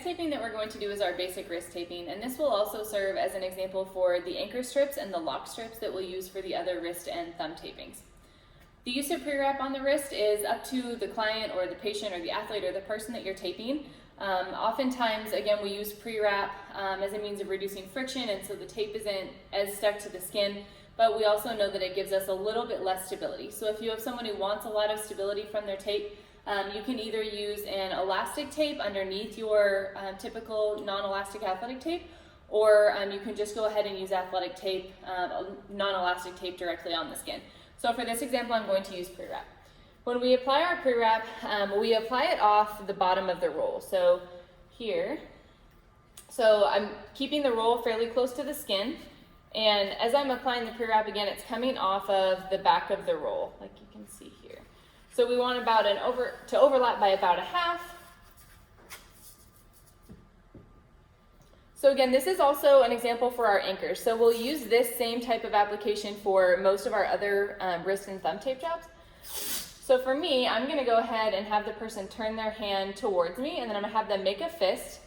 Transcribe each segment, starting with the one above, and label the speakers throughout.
Speaker 1: next taping that we're going to do is our basic wrist taping, and this will also serve as an example for the anchor strips and the lock strips that we'll use for the other wrist and thumb tapings. The use of pre-wrap on the wrist is up to the client or the patient or the athlete or the person that you're taping. Oftentimes, again, we use pre-wrap as a means of reducing friction, and so the tape isn't as stuck to the skin, but we also know that it gives us a little bit less stability. So if you have someone who wants a lot of stability from their tape, you can either use an elastic tape underneath your typical non-elastic athletic tape, or you can just go ahead and use athletic tape, non-elastic tape directly on the skin. So for this example, I'm going to use pre-wrap. When we apply our pre-wrap, we apply it off the bottom of the roll. So here, so I'm keeping the roll fairly close to the skin, and as I'm applying the pre-wrap, again, it's coming off of the back of the roll, like you can see here. So we want about to overlap by about a half. So again, this is also an example for our anchors. So we'll use this same type of application for most of our other wrist and thumb tape jobs. So for me, I'm gonna go ahead and have the person turn their hand towards me, and then I'm gonna have them make a fist,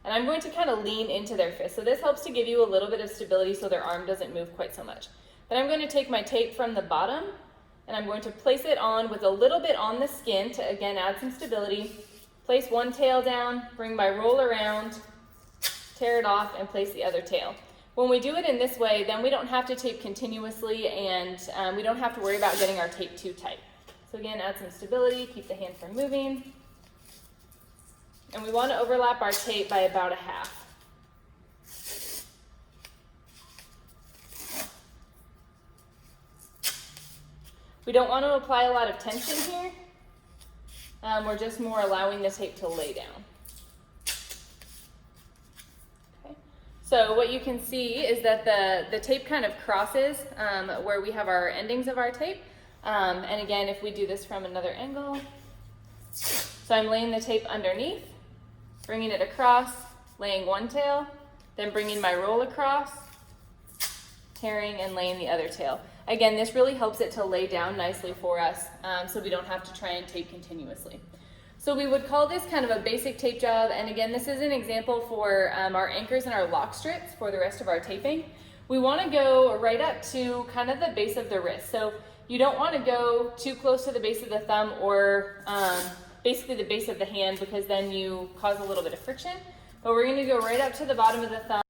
Speaker 1: and I'm going to kind of lean into their fist. So this helps to give you a little bit of stability so their arm doesn't move quite so much. Then I'm going to take my tape from the bottom, and I'm going to place it on with a little bit on the skin to, again, add some stability. Place one tail down, bring my roll around, tear it off, and place the other tail. When we do it in this way, then we don't have to tape continuously, and we don't have to worry about getting our tape too tight. So again, add some stability, keep the hand from moving. And we want to overlap our tape by about a half. We don't want to apply a lot of tension here. We're just more allowing the tape to lay down. Okay. So what you can see is that the tape kind of crosses where we have our endings of our tape. And again, if we do this from another angle, so I'm laying the tape underneath, bringing it across, laying one tail, then bringing my roll across, tearing and laying the other tail. Again, this really helps it to lay down nicely for us, so we don't have to try and tape continuously. So we would call this kind of a basic tape job, and again, this is an example for our anchors and our lock strips for the rest of our taping. We want to go right up to kind of the base of the wrist. So you don't want to go too close to the base of the thumb or basically the base of the hand, because then you cause a little bit of friction. But we're going to go right up to the bottom of the thumb.